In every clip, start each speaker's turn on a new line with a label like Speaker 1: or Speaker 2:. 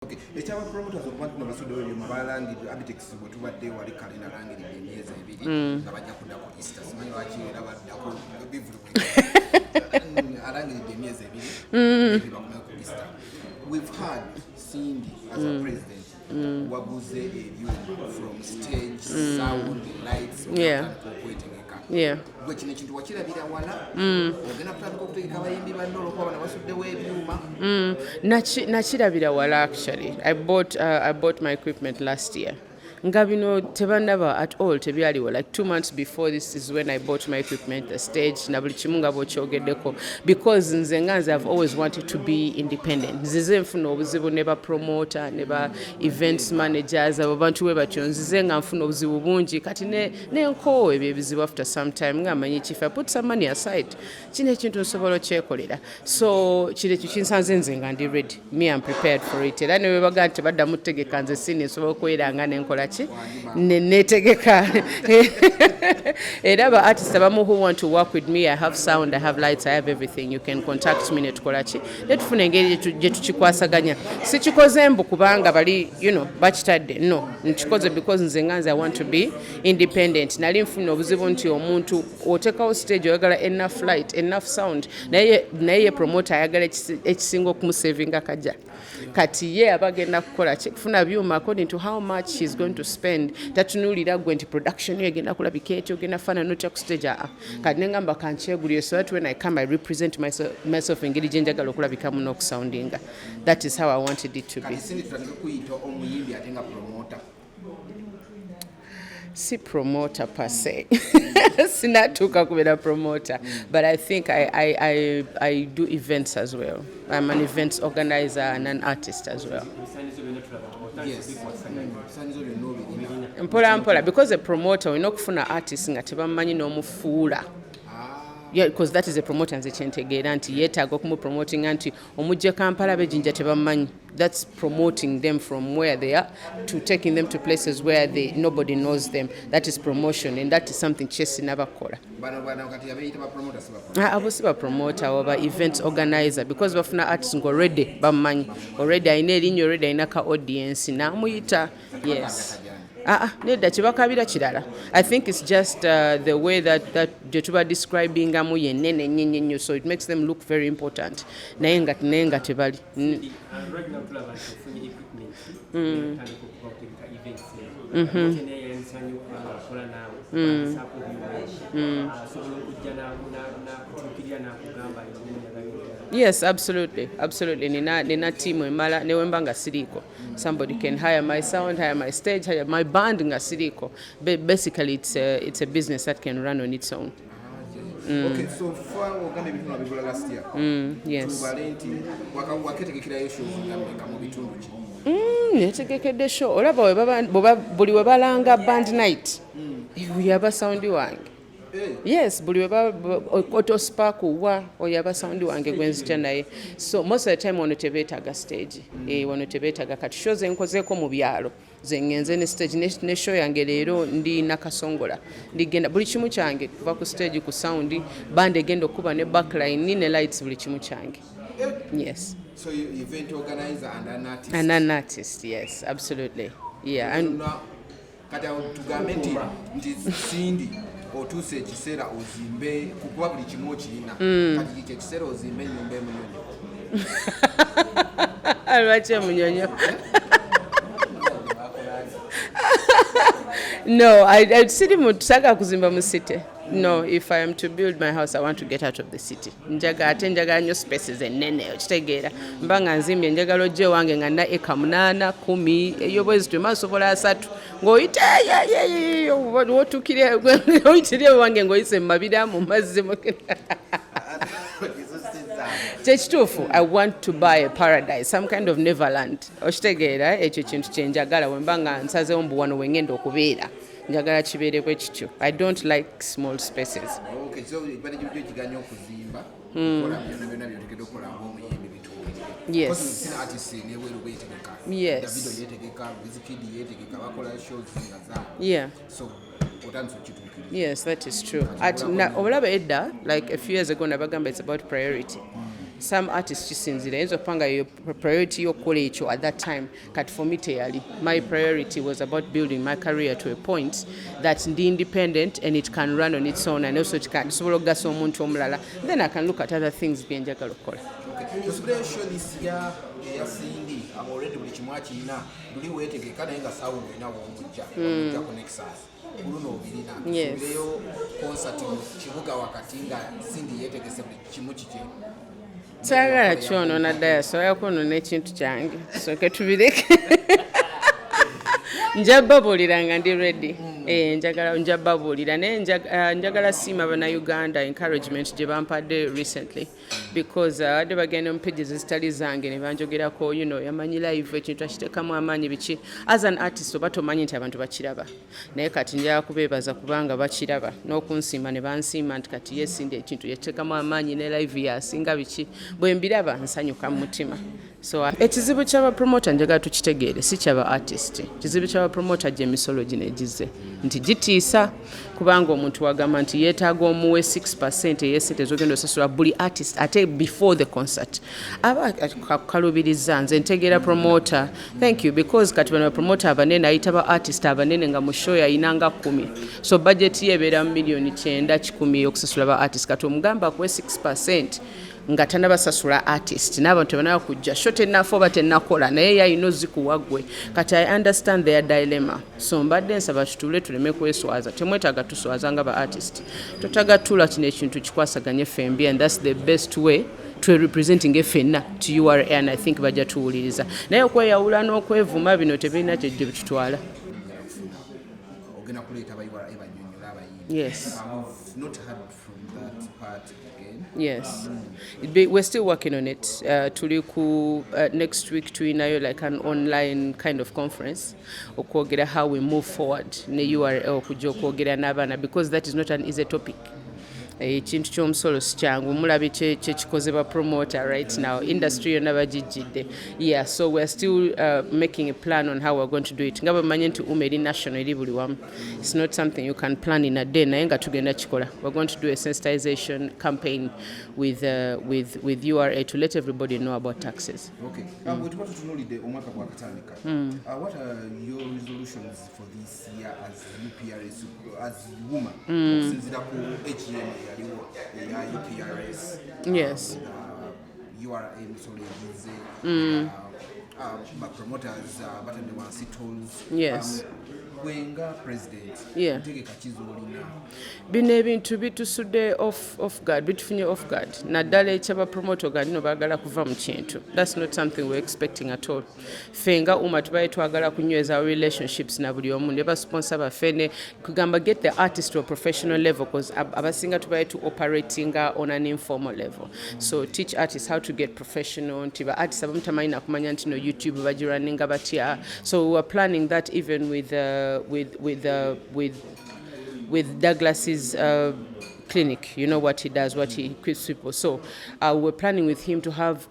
Speaker 1: Okay, ekyaba promoters okubantu ne basudde Ebyuma balangidde Abitex bwe tubadde wali kale nalangidde emyezi ebiri nga bajja kuddako Easter simanyi lwaki era baddako bivulwe alangidde emyezi ebiri bakomeko ku Easter. We've had Cindy as a president waguze Ebyuma from stage, sound, lights, kwetegeka. Gwe kino ekintu wakirabira wala ogenda kutandika okutegeka abayimbi banno olwokuba bano basuddewo Ebyuma.
Speaker 2: Nakirabira wala actually. I bought my equipment last year. Nga bino tebandaba at all tebyaliwo. Like 2 months before this is when I bought my equipment, the stage, na buli kimu nga bw'okyogeddeko. Because nze I've always wanted to be independent. Nzize nfuna obuzibu ne ba promoter, ne ba events managers, abo bantu we batyo. Nzize nga nfuna obuzibu bungi. Kati ne nkoowa ebyo ebizibu after some time nga manyi if I put some money aside, kino ekintu nsobola okyekolera. So kire kinsanze nze nga ndi ready. Me I'm prepared for it. Era ne we baga nti baddamu tegeka nze sini nsobola okwera nenkola netegeka. Era ba artists abamu who want to work with me, I have sound, I have lights, I have everything. You can contact me netukolachi netufuna engeri gye tukikwasaganya. Sikikoze mbu kubanga bali bakitadde. No, nkikoze because nze I want to be independent. Nali nfuna obuzibu nti omuntu otekawo stage oyagala enough light, enough sound, naye promoter ayagala ekisinga okumusavinga kajja. Kati ye abagenda kukola kufuna byuma according to how much he's going to spend. Tatunulira gwe nti production egenda kulabika etyo ogenda fana notya ku stage kati nengamba kankyegulire so that when I come I represent myself engeri gye njagala okulabikamu n'okusoundinga. That is how I wanted it to be. Si promoter per se. Sinatuuka kubeera promoter, but I think I do events as well. I'm an events organizer and an artist as well. Yes. Mpola because a promoter we're not kufuna artist nga tebamanyi n'omufuula. Yeah, because that is a promoter nze kyentegeera nti yeetaaga okumupromoting nti omujje Kampala bejinja tebamanyi. That's promoting them from where they are to taking them to places where nobody knows them. That is promotion, and that is something Chesi never call. Abo si ba promoter oba event organizer because bafuna artists already bamanyi. Already I need in already inaka audience na muyita. Yes. Nedda kibakabira kirala. I think it's just the way that Jetuba describing amu yenene nnyo, so it makes them look very important. Naye nga tebali. Yes, absolutely. Nina team emala newemba nga siriko. Somebody can hire my sound, hire my stage, hire my band nga siriko. Basically, it's a business that can run on its own.
Speaker 1: Okay, so for Uganda bituna bigula last year.
Speaker 2: Yes.
Speaker 1: Waketegekera shows nga mu bitundu ki?
Speaker 2: Netegekedde show. Olaba buli we balanga band night. Yaba sound wange. Yes, buli weba auto spark wa oyaba sound wange gwenzitya naye. So most of the time ono tebetaga stage. Ono tebetaga kati shows enkozeko mu byalo. Zengenze ne stage ne show yange leero ndi nakasongola. Ndigenda buli kimu kyange kuva ku stage ku sound band egenda okuba ne backline ne lights buli kimu kyange. Yes.
Speaker 1: So you event organizer and an artist.
Speaker 2: And an artist, yes, absolutely. Yeah, and
Speaker 1: kati tugambe nti Cindy otuuse ekiseera ozimbe kukuba buli kimu okirina kati kye kiseera ozimbe ennyumba emunyonyo.
Speaker 2: Lwaki emunyonyo? No, I city mutaka kuzimba mu city. No, if I am to build my house, I want to get out of the city. Njagala nnyo spaces enene okitegeera. Mbanga nzimbye njagala ojje wange nga nna eka 8, 10 eyo bwezi tumasobola 3 ng'oyita wotukire oyitire wange ng'oyise mu mabira mu mazzi Kyekituufu, I want to buy a paradise, some kind of Neverland. Okitegeera ekyo kintu kye njagala we mba nga nsazeewo mbu wano we ngenda okubeera. Njagala kibeere bwe kityo. I don't like small spaces.
Speaker 1: Okay, so bali jjo kiganya okuzimba kola byonna byotegedde okukola ng'omuyimbi bituuke.
Speaker 2: Yes.
Speaker 1: Sina artist ne weeru beetegeka.
Speaker 2: Yes.
Speaker 1: Davido yeetegeka, Wizkid yeetegeka, bakola shows nga zaabwe.
Speaker 2: Yeah.
Speaker 1: So otandise okituukiriza.
Speaker 2: Yes, that is true. Obulaba edda, like a few years ago nabagamba it's about priority. some artists kisinzira ayinza okupanga yo priority y'okukola ekyo at that time kati for me teyali. My priority was about building my career to a point that ndi independent and it can run on its own and also kisobola okugasa omuntu omulala, then I can look at other things bye njagala okukola.
Speaker 1: Tusubire show this year ya Cindy already buli kimu akirina luli weetegeka naye nga sound ina womujja ku Nexus uluno obirina tusubireyo concert mu kibuga wakati nga Cindy yeetegese buli kimu kike
Speaker 2: kyagala kyono naddala sobola kwonoona ekintu kyange soke tubireke njababuulira nga ndi ready. Njababuulira naye njagala siima bannayuganda encouragement gye bampadde recently because wadde bagenda mu pages ezitali zange ne banjogerako yamanyi live ekintu akiteekamu amaanyi biki as an artist oba tomanyi nti abantu bakiraba naye kati njagala kubeebaza kubanga bakiraba n'okunsiima ne bansiima nti kati yesindi ekintu yakiteekamu amaanyi ne live yasinga biki bwe mbiraba nsanyuka mu mutima. So ekizibu ky'abapromota njagala tukitegeere si ky'aba artist. Kizibu ky'abapromota gye emisolo gino egize nti gitiisa kubanga omuntu wagamba nti yeetaaga omuwe 6% ey'essente z'ogenda osasula buli artist ate before the concert aba kalubiriza nze ntegeera promoter thank you because kati bano promoter abanene ayita ba artist abanene nga mu show yayinanga 10 so budget ye ebeera mu milioni 9-10 okusasula ba artist kati omugamba kuwe 6% nga tanabasasula artist n'abantu banaba kujja shot ennafo batennakola naye yayina ozikuwagwe kati I understand their dilemma so mbadde nsaba tutule tuleme kweswaza temwetaaga tuswaza nga ba artist totaga tula kino ekintu kikwasaganye fembi and that's the best way to representing effenna to URA and I think bajja tuwuliriza naye okweyawula n'okwevuma bino tebirina kyejje bitutwala. Yes.
Speaker 1: Not heard from that part again.
Speaker 2: Yes. We're still working on it. Tuliku next week tuinayo like an online kind of conference okwogera how we move forward ne URL okujja okwogera n'abaana because that is not an easy topic. Ekintu ky'omusolo si kyangu mulabe kyekikoze ba promoter right now industry yonna bagijjidde yeah so we're still making a plan on how we're going to do it nga bamanye nti eri national eri buli wamu it's not something you can plan in a day naye nga tugenda kikola we're going to do a sensitization campaign with URA to let everybody know about taxes.
Speaker 1: Okay. What are your resolutions for this year as UPRS as woman since the HGM UPRS
Speaker 2: yes
Speaker 1: URA promoters but the one titles
Speaker 2: yes
Speaker 1: Wenga president
Speaker 2: yeah bino ebintu bitusudde off guard bitufunye off guard naddala ekyabapromoto galino baagala kuva mu kintu that's not something we're expecting at all fenga uma tubaye twagala kunyweza our relationships na buli omu ne basponsor bafene kugamba get the artist to a professional level because abasinga tubaye to operating on an informal level so teach artists how to get professional nti ba artists abamutamanyi nakumanya nti no YouTube bagiraninga batya so we are planning that even with Douglas's clinic, you know what he does, what he equips people. So we're planning with him to have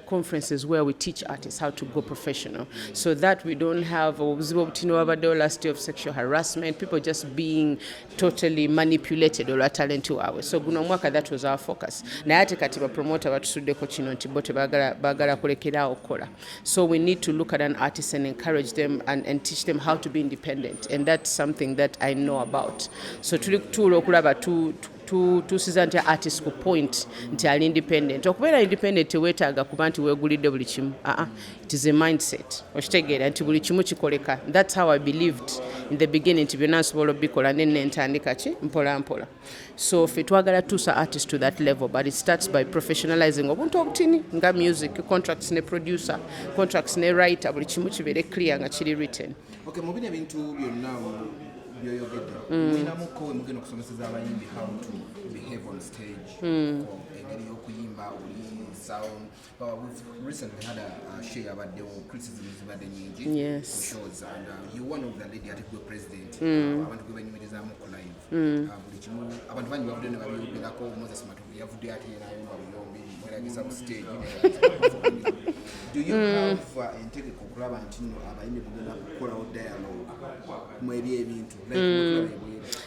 Speaker 2: conferences where we teach artists how to go professional so that we don't have last year of sexual harassment, people just being totally manipulated or talent to ours. So guno mwaka that was our focus. Na ate kati ba promoter batusuddeko kino nti bote bagala kulekera okola. So we need to look at an artist and encourage them and teach them how to be independent and that's something that I know about. So tuli kutuula okulaba tusiza nti artist ku point nti ali independent okubeera independent weetaaga kuba nti weegulidde buli kimu it is a mindset okitegeera nti buli kimu kikoleka that's how I believed in the beginning nti byonna nsobola obikola nenne ntandika ki mpola mpola so ffe twagala tuusa artist to that level but it starts by professionalizing obuntu obutini nga music contracts ne producer contracts ne writer buli kimu kibeere clear nga kiri written.
Speaker 1: Okay, mu bino ebintu byonna mwinamuko mugenda okusomeseza abayimbi how to behave on stage engeri y'okuyimba oli sound we've recently had a share about the criticism zibadde nyingi for shows and you're one of the lady ate gwe president abantu gwe banyumirizamu ku live buli kimu abantu bangi bavudde ne babyogerako Moses Matugi yavudde ate n'ayumba buyombi mweragisa ku stage do you have entegeka okulaba nti nno abayimbi mugenda kukolawo dialogue mu ebintu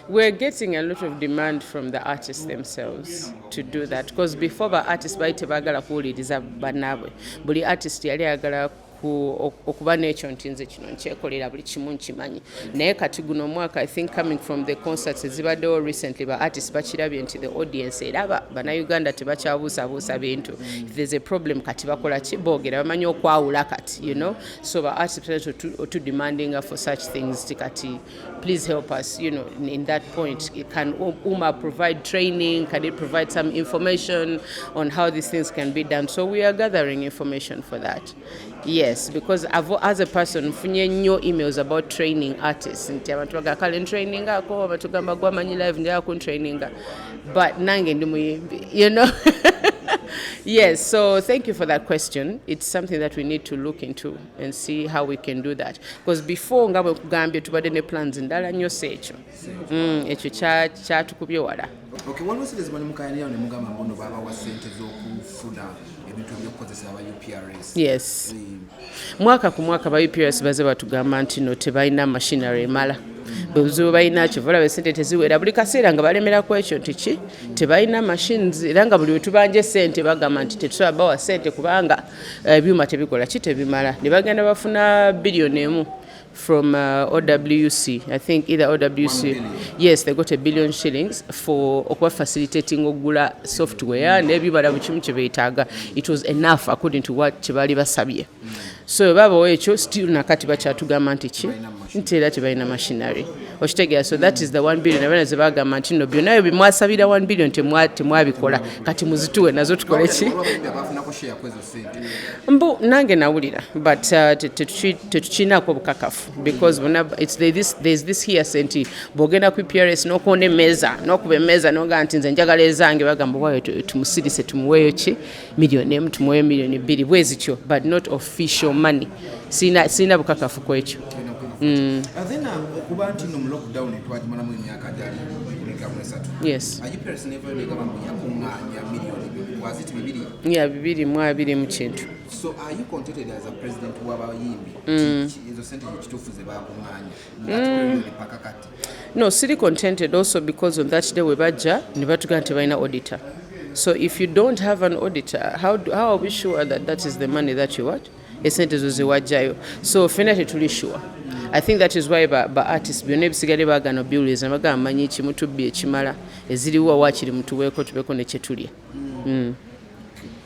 Speaker 2: we're getting a lot of demand from the artists themselves to do that because before the artists bali tebagala kuwuliriza bannaabwe buli artist yali ayagala okuba n'ekyo nti nze kino nkyekolera buli kimu nkimanyi naye kati guno omwaka I think coming from the concerts ezibaddewo recently ba artists bakirabye nti the audience eraba bannayuganda tebakyabuusabuusa bintu if there's a problem kati bakola ki boogera bamanyi okwawula kati you know so ba artists are too demanding for such things kati please help us you know in that point can UMA provide training, can it provide some information on how these things can be done, so we are gathering information for that. Yes, because as a person mfunye nnyo emails about training artists nti abantu bagakale training ako batugamba gwamanyi live ndi ako training but nange ndi muyimbi you know. Yes, so thank you for that question. It's something that we need to look into and see how we can do that. Because before nga bwe kugambye tubadde ne plans ndala nnyo sekyo. Ekyo kyatukubye wala.
Speaker 1: Okay, waliwo sente bali mukayanira ne mugamba mbono baba wa sente z'okufuna ebintu by'okukozesa aba UPRS.
Speaker 2: Yes. Mwaka ku mwaka ba UPRS baze batugamba nti no tebalina machinery emala. Buzubu balina kivola besente teziwera buli kaseera nga balemera ku ekyo nti ki tebalina machines era nga buli wetubanje sente bagamba nti tetusobola bawa sente kubanga ebyuma tebikola ki tebimala ne bagenda bafuna billion emu from OWC. I think either OWC, yes, they got $1 billion for facilitating ogula software and everybody buchimu kyebetaaga. It was enough according to what kyebali basabye. So babo ekyo still nakati bakyatugamba nti ki nti era tebalina machinery okitegera, so that is the 1 billion abana ze bagamba nti no byonna ebyo mwasabira 1 billion temwabikola kati muzituwe nazo tukole ki mbu nange nawulira but tetukinako bukakafu because there's this here senti bogenda ku PRS nokuba emmeeza noga nti nze njagala ezange bagamba wayo tumusirise tumuweeyo ki million emu tumuweeyo million 2 bwezi kyo but not official money. Sina bukakafu ku ekyo.
Speaker 1: Okuba nti no mu lockdown twagimalamu emyaka gyali
Speaker 2: yes. Bibiri mu abiri mu kintu.
Speaker 1: So are you contented as a president w'abayimbi ezo sente ekituufu ze bakuŋŋaanya pakakati?
Speaker 2: No, siri contented also because on that day we bajja ne batugamba nti balina auditor. So if you don't have an auditor, how are we sure that that is the money that you want? Esente zo ziwajjayo. So fena tetuli sure. I think that is why ba artists byonna ebisigale bagano biwuliza bagamba manyi kimu tubbi ekimala eziriwo wakiri mutuweeko tubeko ne kyetulya.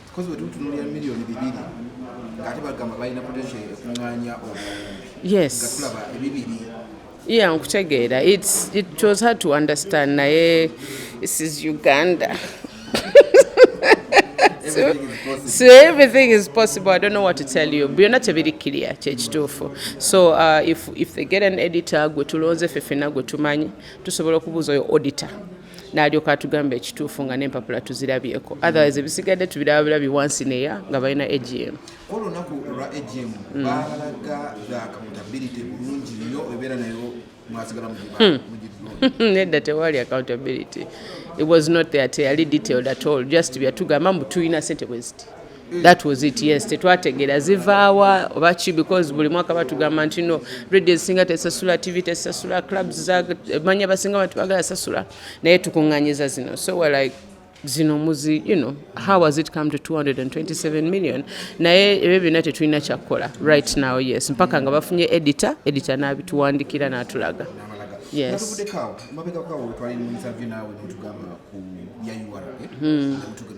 Speaker 1: Because we tutunulira million 2 ngate bagamba balina potential ekuŋŋaanya
Speaker 2: yes.
Speaker 1: Gatulaba ebibiri.
Speaker 2: Yeah, nkutegeera. It was hard to understand naye this is Uganda. So everything is possible. I don't know what to tell you. Byonna tebiri clear kyekituufu. So if they get an editor gwe tulonze fefena gwe tumanyi tusobola okubuuza oyo auditor n'alyoka atugamba ekituufu nga n'empapula tuzirabyeko. Otherwise ebisigadde tubirabirabi once in a year nga balina AGM.
Speaker 1: Olunaku lwa AGM balaga the accountability bulungi nnyo ebeera nayo mwasigala mu
Speaker 2: nedda tewali accountability. It was not there teyali detailed at all. Just byatugamba mbu tulina sente bweziti. That was it, yes. Tetwategeera zivaawa oba ki because buli mwaka batugamba nti no radio ezisinga tesasula, TV tesasula, clubs manya basinga abantu bagala sasula naye tukuŋŋanyiza zino. So we're like zino muzi, you know, how has it come to 227 million? Naye ebyo byonna tetulina kyakukola right now, yes. Mpaka nga bafunye editor n'abituwandikira n'atulaga. Yes.